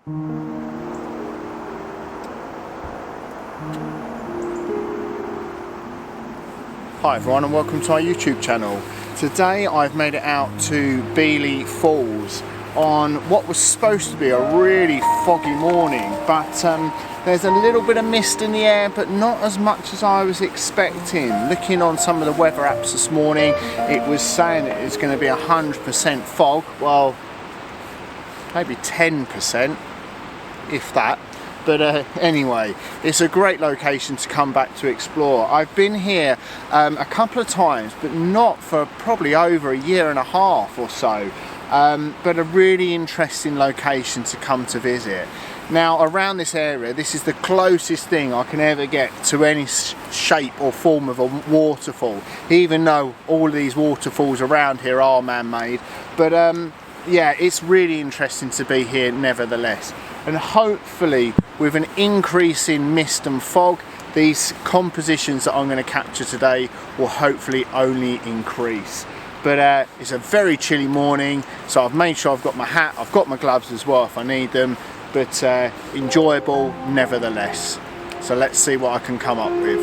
Hi everyone and welcome to our YouTube channel. Today I've made it out to Beeleigh Falls on what was supposed to be a really foggy morning, but there's a little bit of mist in the air, but not as much as I was expecting. Looking on some of the weather apps this morning, it was saying that it's going to be 100% fog. Well, maybe 10%, if that. But anyway, it's a great location to come back to explore. I've been here a couple of times, but not for probably over a year and a half or so. But a really interesting location to come to visit. Now, around this area, this is the closest thing I can ever get to any shape or form of a waterfall, even though all of these waterfalls around here are man-made. But yeah, it's really interesting to be here nevertheless. And hopefully, with an increase in mist and fog, these compositions that I'm going to capture today will hopefully only increase. But it's a very chilly morning, so I've made sure I've got my hat, I've got my gloves as well if I need them, but enjoyable nevertheless. So let's see what I can come up with.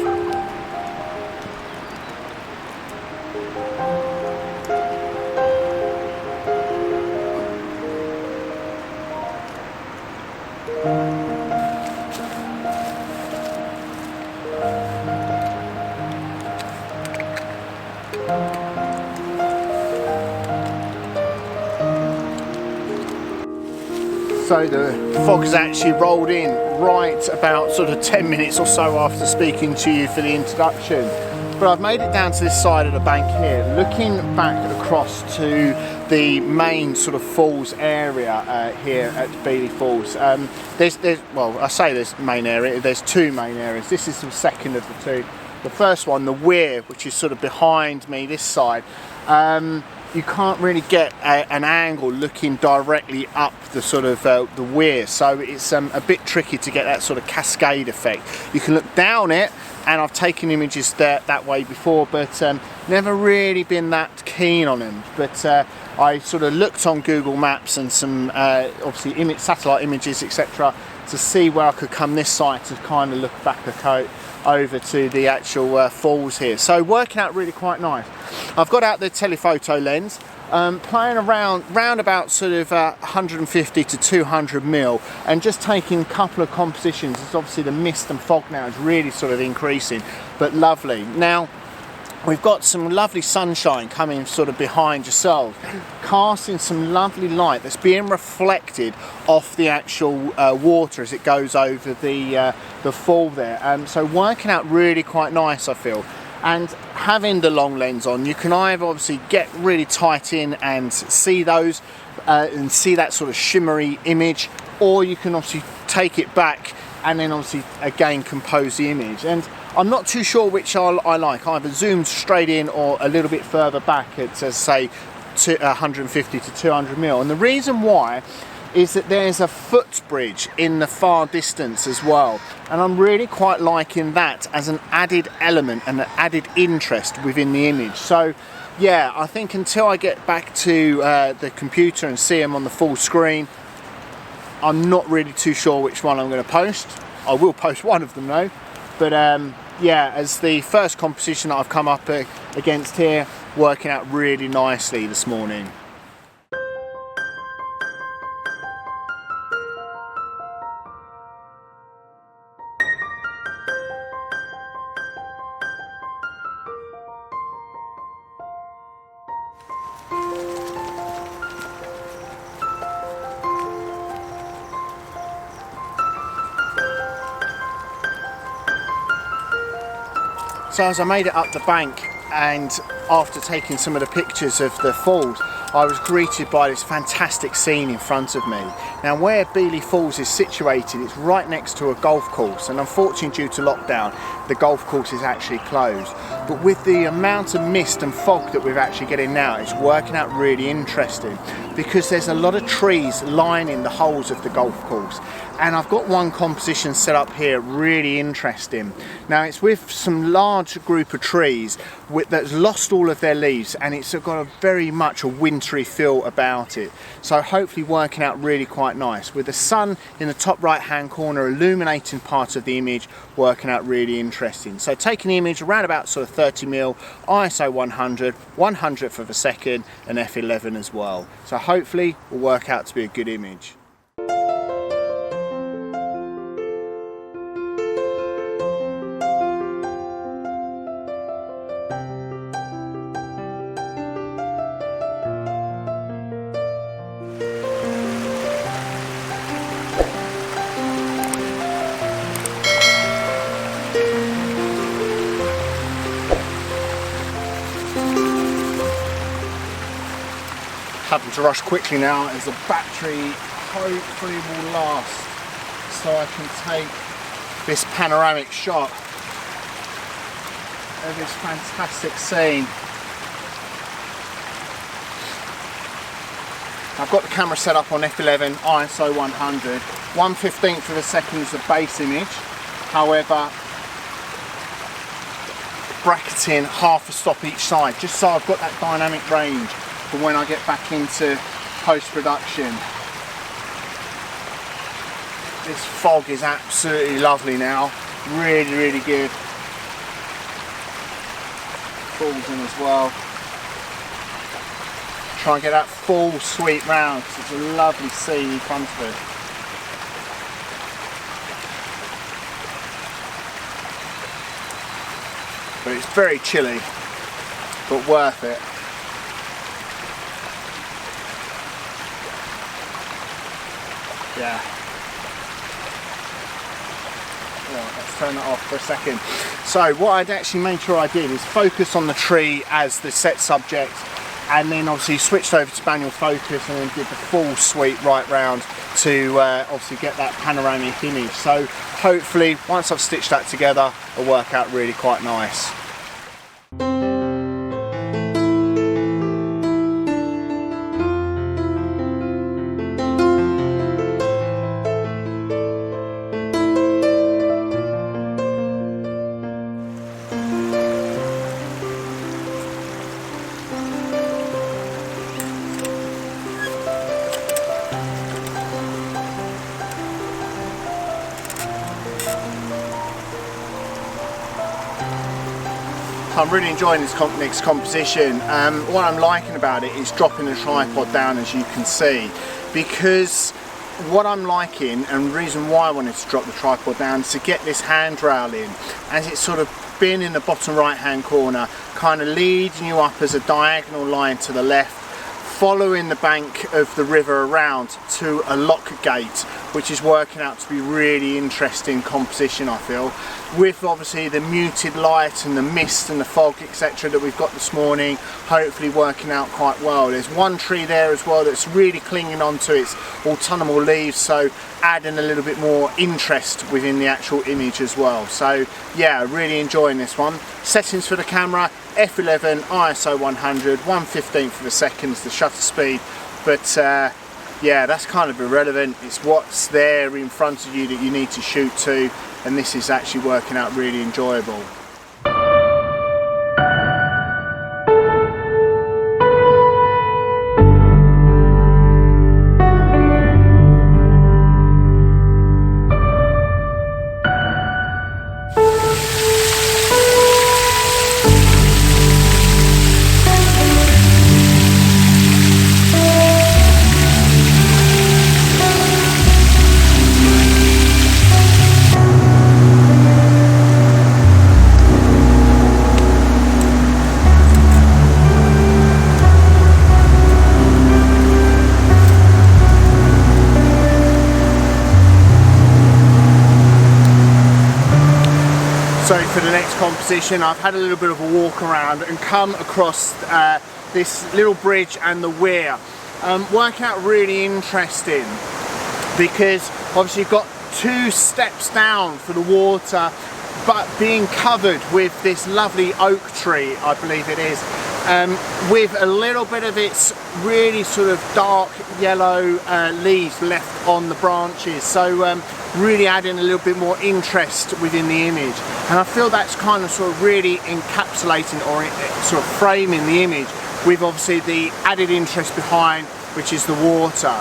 So the fog has actually rolled in right about sort of 10 minutes or so after speaking to you for the introduction. But I've made it down to this side of the bank here, looking back across to the main sort of falls area here at Beeleigh Falls. Well, I say there's main area, there's two main areas. This is the second of the two. The first one, the weir, which is sort of behind me this side, you can't really get an angle looking directly up the sort of the weir, so it's a bit tricky to get that sort of cascade effect. You can look down it, and I've taken images that way before, but never really been that keen on them. But I sort of looked on Google Maps and some obviously satellite images, etc., to see where I could come this side to kind of look back over to the actual falls here. So working out really quite nice. I've got out the telephoto lens, playing round about sort of 150 to 200 mil, and just taking a couple of compositions. It's obviously the mist and fog now is really sort of increasing, but lovely. Now we've got some lovely sunshine coming sort of behind yourself, casting some lovely light that's being reflected off the actual water as it goes over the fall there. So working out really quite nice, I feel. And having the long lens on, you can either obviously get really tight in and see those and see that sort of shimmery image, or you can obviously take it back and then obviously again compose the image. And I'm not too sure which I like, either zoomed straight in or a little bit further back at, say, 150 to 200 mil. And the reason why is that there's a footbridge in the far distance as well, and I'm really quite liking that as an added element and an added interest within the image. So yeah, I think until I get back to the computer and see them on the full screen, I'm not really too sure which one I'm going to post. I will post one of them though. But yeah, as the first composition that I've come up against here, working out really nicely this morning. So as I made it up the bank, and after taking some of the pictures of the falls, I was greeted by this fantastic scene in front of me. Now where Beeleigh Falls is situated, it's right next to a golf course, and unfortunately due to lockdown, the golf course is actually closed. but with the amount of mist and fog that we're actually getting now, it's working out really interesting because there's a lot of trees lining the holes of the golf course. And I've got one composition set up here, really interesting. Now it's with some large group of trees that's lost all of their leaves, and it's got a very much a wintry feel about it. So hopefully working out really quite nice, with the sun in the top right hand corner illuminating part of the image, working out really interesting. So taking the image around about sort of 30mm, ISO 100, 100th of a second, and f11 as well. So hopefully will work out to be a good image. Having to rush quickly now as the battery hopefully will last, so I can take this panoramic shot of this fantastic scene. I've got the camera set up on f11 ISO 100, 1/15th of a second is the base image, however bracketing half a stop each side just so I've got that dynamic range for when I get back into post-production. This fog is absolutely lovely now, really good. Falls in as well. Try and get that full sweep round because it's a lovely scene in front of it. But it's very chilly, but worth it. Yeah. Right, let's turn that off for a second. So what I'd actually made sure I did is focus on the tree as the set subject, and then obviously switched over to manual focus and then did the full sweep right round to obviously get that panoramic image. So hopefully once I've stitched that together, it'll work out really quite nice. I'm really enjoying this next composition. What I'm liking about it is dropping the tripod down, as you can see, because what I'm liking, and the reason why I wanted to drop the tripod down, is to get this handrail in, as it's sort of been in the bottom right hand corner, kind of leading you up as a diagonal line to the left, following the bank of the river around to a lock gate, which is working out to be really interesting composition, I feel, with obviously the muted light and the mist and the fog etc that we've got this morning, hopefully working out quite well. There's one tree there as well that's really clinging on to its autumnal leaves, so adding a little bit more interest within the actual image as well. So yeah, really enjoying this one. Settings for the camera, f11 ISO 100, 1/15th of a second is the shutter speed, but yeah, that's kind of irrelevant. It's what's there in front of you that you need to shoot to, and this is actually working out really enjoyable. So for the next composition, I've had a little bit of a walk around and come across this little bridge and the weir. Working out really interesting because obviously you've got two steps down for the water, but being covered with this lovely oak tree, I believe it is, with a little bit of its really sort of dark yellow leaves left on the branches, so really adding a little bit more interest within the image. And I feel that's kind of sort of really encapsulating or sort of framing the image with obviously the added interest behind, which is the water.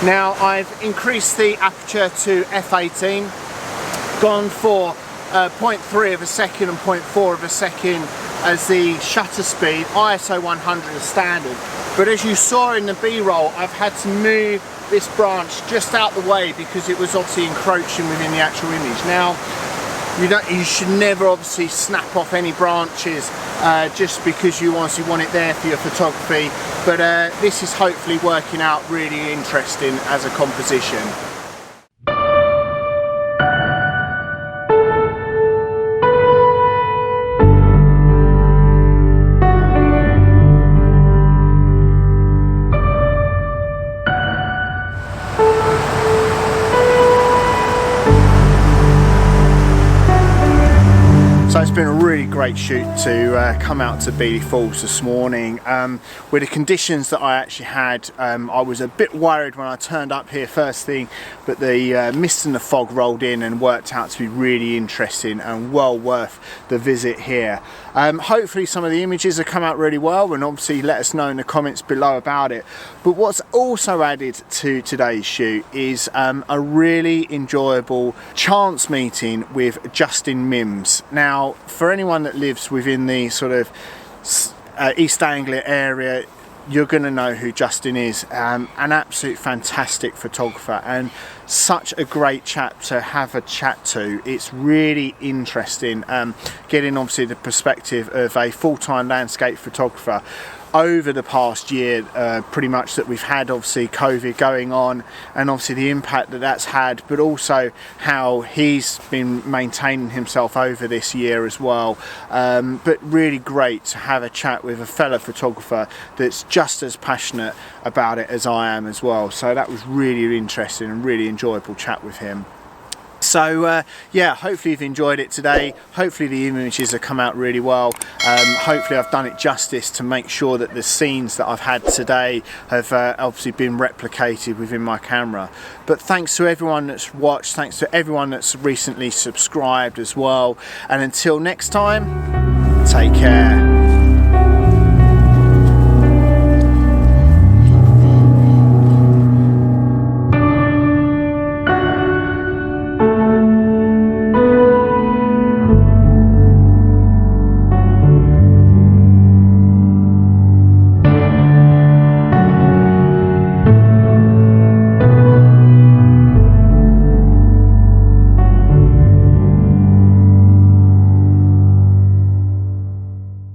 Now I've increased the aperture to f/18, gone for 0.3 of a second and 0.4 of a second as the shutter speed, ISO 100 as standard. But as you saw in the B-roll, I've had to move this branch just out the way because it was obviously encroaching within the actual image. Now, you should never obviously snap off any branches just because you obviously want it there for your photography, but this is hopefully working out really interesting as a composition. So it's been a really great shoot to come out to Beeleigh Falls this morning. With the conditions that I actually had, I was a bit worried when I turned up here first thing, but the mist and the fog rolled in and worked out to be really interesting and well worth the visit here. Hopefully some of the images have come out really well, and obviously let us know in the comments below about it. But what's also added to today's shoot is a really enjoyable chance meeting with Justin Mims. Now, for anyone that lives within the sort of East Anglia area, you're going to know who Justin is. An absolute fantastic photographer and such a great chap to have a chat to. It's really interesting getting obviously the perspective of a full-time landscape photographer over the past year, pretty much, that we've had obviously COVID going on, and obviously the impact that that's had, but also how he's been maintaining himself over this year as well. But really great to have a chat with a fellow photographer that's just as passionate about it as I am as well. So that was really interesting and really enjoyable chat with him. So yeah, hopefully you've enjoyed it today. Hopefully the images have come out really well. Hopefully I've done it justice to make sure that the scenes that I've had today have obviously been replicated within my camera. But thanks to everyone that's watched, thanks to everyone that's recently subscribed as well. And until next time, take care.